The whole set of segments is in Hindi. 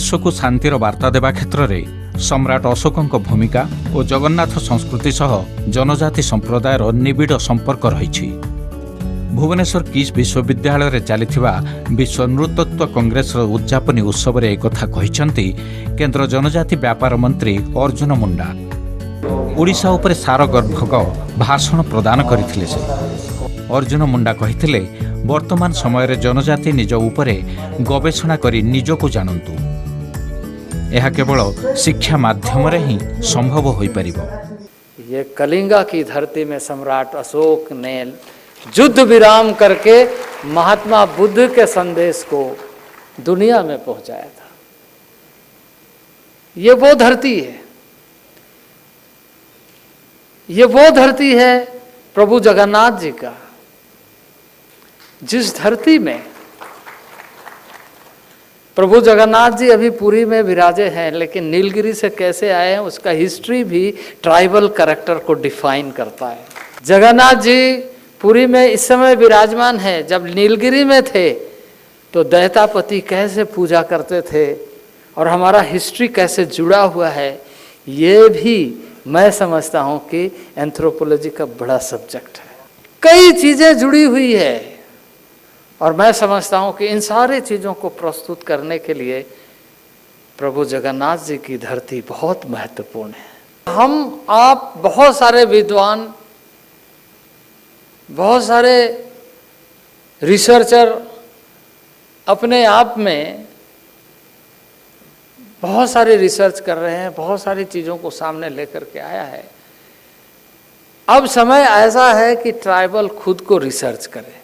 विश्व को शांतिर वार्ता देवा क्षेत्र में सम्राट अशोक भूमिका और जगन्नाथ संस्कृति सह जनजाति संप्रदायर निबिड़ संपर्क रही। भुवनेश्वर किस विश्वविद्यालय में चलिथिबा विश्व नृतत्व कांग्रेस उद्यापनी उत्सव में एक कथा कहिसेंति केंद्र जनजाति व्यापार मंत्री अर्जुन मुंडा। ओडिशा उपरे सारगर्भक भाषण प्रदान करथिले से अर्जुन मुंडा कहिथिले वर्तमान समय रे जनजाति निज उपरे गवेषणा करी निजको जानंतु। यह केवल शिक्षा माध्यम रे ही संभव होई परिबो। ये कलिंगा की धरती में सम्राट अशोक ने युद्ध विराम करके महात्मा बुद्ध के संदेश को दुनिया में पहुंचाया था। ये वो धरती है, ये वो धरती है प्रभु जगन्नाथ जी का, जिस धरती में प्रभु जगन्नाथ जी अभी पुरी में विराजे हैं, लेकिन नीलगिरी से कैसे आए हैं उसका हिस्ट्री भी ट्राइबल कैरेक्टर को डिफाइन करता है। जगन्नाथ जी पुरी में इस समय विराजमान है। जब नीलगिरी में थे तो दैतापति कैसे पूजा करते थे और हमारा हिस्ट्री कैसे जुड़ा हुआ है, ये भी मैं समझता हूँ कि एंथ्रोपोलॉजी का बड़ा सब्जेक्ट है। कई चीज़ें जुड़ी हुई है और मैं समझता हूँ कि इन सारी चीज़ों को प्रस्तुत करने के लिए प्रभु जगन्नाथ जी की धरती बहुत महत्वपूर्ण है। हम आप बहुत सारे विद्वान, बहुत सारे रिसर्चर अपने आप में बहुत सारे रिसर्च कर रहे हैं, बहुत सारी चीज़ों को सामने लेकर के आया है। अब समय ऐसा है कि ट्राइबल खुद को रिसर्च करे।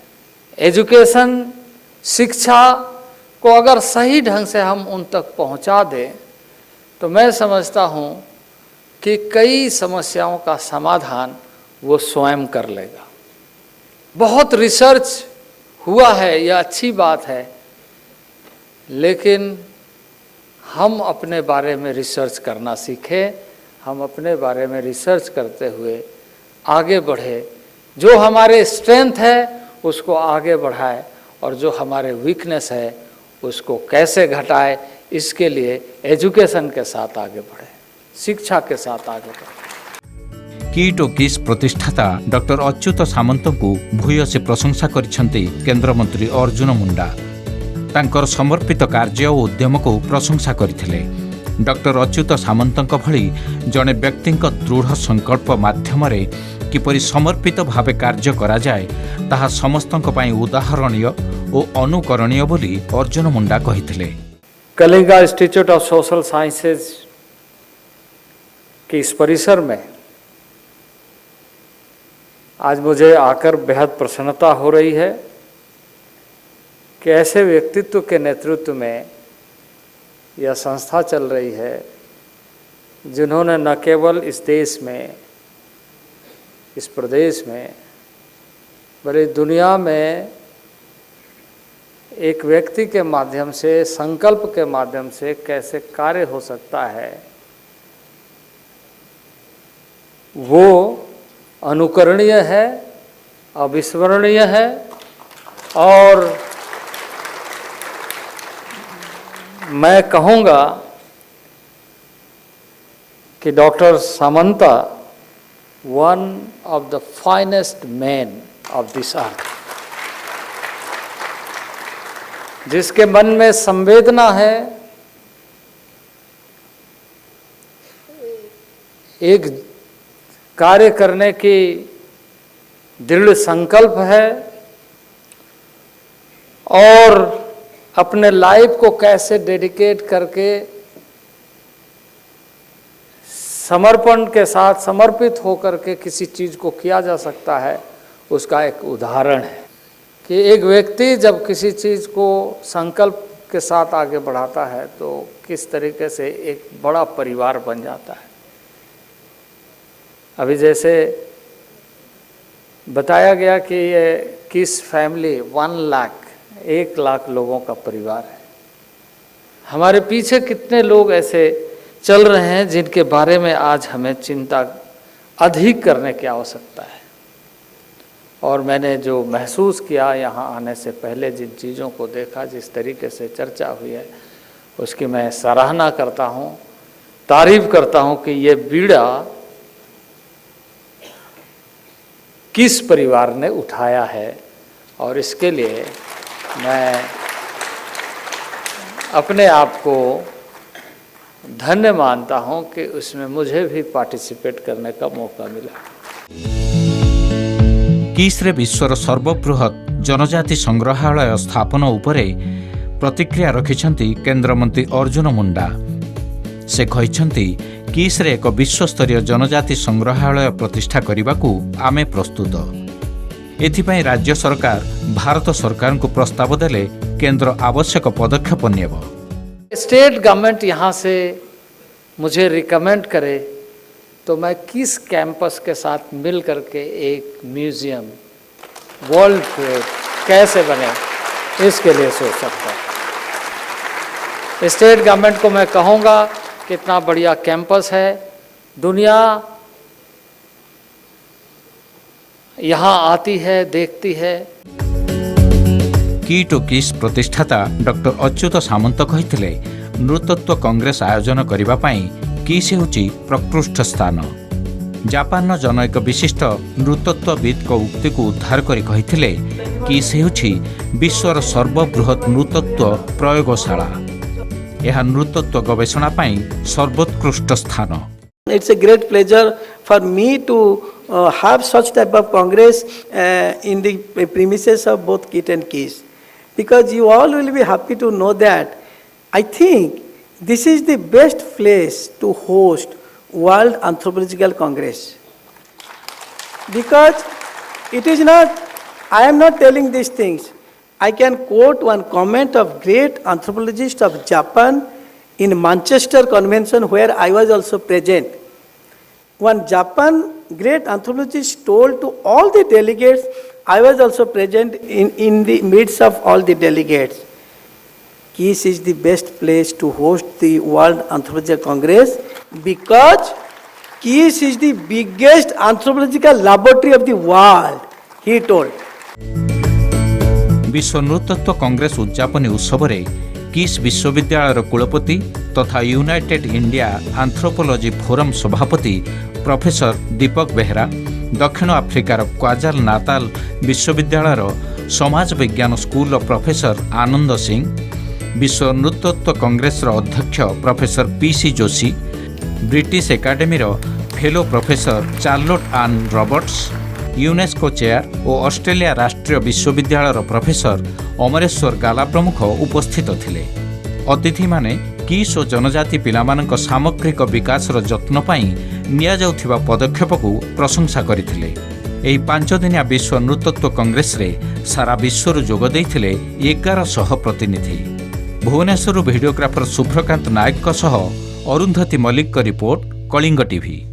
एजुकेशन, शिक्षा को अगर सही ढंग से हम उन तक पहुंचा दें तो मैं समझता हूं कि कई समस्याओं का समाधान वो स्वयं कर लेगा। बहुत रिसर्च हुआ है, यह अच्छी बात है, लेकिन हम अपने बारे में रिसर्च करना सीखें। हम अपने बारे में रिसर्च करते हुए आगे बढ़े, जो हमारे स्ट्रेंथ है उसको आगे बढ़ाए और जो हमारे वीकनेस है उसको कैसे घटाए, इसके लिए एजुकेशन के साथ आगे बढ़े, शिक्षा के साथ आगे बढ़े। किट और किस प्रतिष्ठाता डॉक्टर अच्युत सामंत को भूयसी प्रशंसा करिसेंति केंद्र मंत्री अर्जुन मुंडा। तांकर समर्पित कार्य और उद्यम को प्रशंसा करथिले। डॉक्टर अच्युत सामंत भली जड़े व्यक्ति दृढ़ संकल्प माध्यम रे किपरि समर्पित भावे कार्य करा जाए ताहा समस्तक पई उदाहरणीय और अनुकरणीय बोली अर्जुन मुंडा कहिथिले। Kalinga institute of social sciences के इस परिसर में आज मुझे आकर बेहद प्रसन्नता हो रही है कि ऐसे व्यक्तित्व के नेतृत्व में यह संस्था चल रही है जिन्होंने न केवल इस देश में, इस प्रदेश में, बल्कि दुनिया में एक व्यक्ति के माध्यम से, संकल्प के माध्यम से कैसे कार्य हो सकता है वो अनुकरणीय है, अविस्मरणीय है। और मैं कहूँगा कि doctor Samanta one of the finest man of this earth, जिसके मन में संवेदना है, एक कार्य करने की दृढ़ संकल्प है और अपने लाइफ को कैसे डेडिकेट करके समर्पण के साथ, समर्पित होकर के किसी चीज़ को किया जा सकता है, उसका एक उदाहरण है कि एक व्यक्ति जब किसी चीज़ को संकल्प के साथ आगे बढ़ाता है तो किस तरीके से एक बड़ा परिवार बन जाता है। अभी जैसे बताया गया कि ये किस फैमिली 1 लाख लोगों का परिवार है। हमारे पीछे कितने लोग ऐसे चल रहे हैं जिनके बारे में आज हमें चिंता अधिक करने की आवश्यकता है। और मैंने जो महसूस किया यहाँ आने से पहले, जिन चीज़ों को देखा, जिस तरीके से चर्चा हुई है, उसकी मैं सराहना करता हूँ, तारीफ करता हूँ कि ये बीड़ा किस परिवार ने उठाया है, और इसके लिए मैं अपने आप को धन्य मानता हूँ कि उसमें मुझे भी पार्टिसिपेट करने का मौका मिला। किस्रे विश्वर सर्वबृहत जनजाति संग्रहालय स्थापन उपरे प्रतिक्रिया रखिछन्ति केन्द्रमंत्री अर्जुन मुंडा। से कहिछन्ति किस्रे एक विश्वस्तरीय जनजाति संग्रहालय प्रतिष्ठा करबाकू आमे प्रस्तुत। एथिपाई राज्य सरकार भारत सरकार को प्रस्ताव देले केंद्र आवश्यक पदक्षेप नेब। स्टेट गवर्नमेंट यहाँ से मुझे रिकमेंड करे तो मैं किस कैंपस के साथ मिल करके एक म्यूजियम वर्ल्ड ट्रेड कैसे बने, इसके लिए सोच सकता हूँ। स्टेट गवर्नमेंट को मैं कहूँगा कितना बढ़िया कैंपस है, दुनिया यहाँ आती है, देखती है। की टू किस प्रतिष्ठाता डॉक्टर अच्युत सामंत कहिथिले नृतत्व कांग्रेस आयोजन करिबा पई किस हेउची प्रकृष्ट स्थान। जापान जन एक विशिष्ट नृतत्वविद को उक्ति को उद्धार करी कहिथिले किस हेउची विश्वर सर्वबृहत नृतत्व प्रयोगशाला। यह नृतत्व गवेषणा पई सर्वोत्कृष्ट स्थान। It's a great pleasure for me to have such type of congress in the premises of both KIT and KISS, because you all will be happy to know that I think this is the best place to host World Anthropological Congress, because it is not, I am not telling these things. I can quote one comment of great anthropologist of Japan in Manchester Convention, where I was also present. One Japan great anthropologist told to all the delegates, I was also present in the midst of all the delegates, KISS is the best place to host the World Anthropological Congress because KISS is the biggest anthropological laboratory of the world, he told. विश्व नृतत्व कांग्रेस उद्यापनी उत्सव किस विश्वविद्यालय कुलपति तथा यूनाइटेड इंडिया एंथ्रोपोलॉजी फोरम सभापति प्रोफेसर दीपक बेहरा, दक्षिण अफ्रिकार क्वाजाल नाताल विश्वविद्यालय समाज विज्ञान स्कूल प्रोफेसर आनंद सिंह, विश्व नृतत्व कांग्रेस अध्यक्ष professor PC Joshi, British academy fellow professor Charlotte आन रॉबर्ट्स, यूनेस्को चेयर और ऑस्ट्रेलिया राष्ट्रीय विश्वविद्यालय प्रोफेसर अमरेश्वर गाला प्रमुख उपस्थित थिले। अतिथि माने किस और जनजाति पिलामानक सामग्रिक विकासर जत्न पई निया जाउथिबा पदक्षेप को प्रशंसा करिथिले। एही 5 दिनिया विश्व नृतत्व कांग्रेस रे सारा विश्वर जोग दैथिले 1100 प्रतिनिधि। भुवनेश्वर भिडियोग्राफर सुभ्रकांत नायक सह अरुंधति मल्लिक रिपोर्ट, कलिंग टीवी।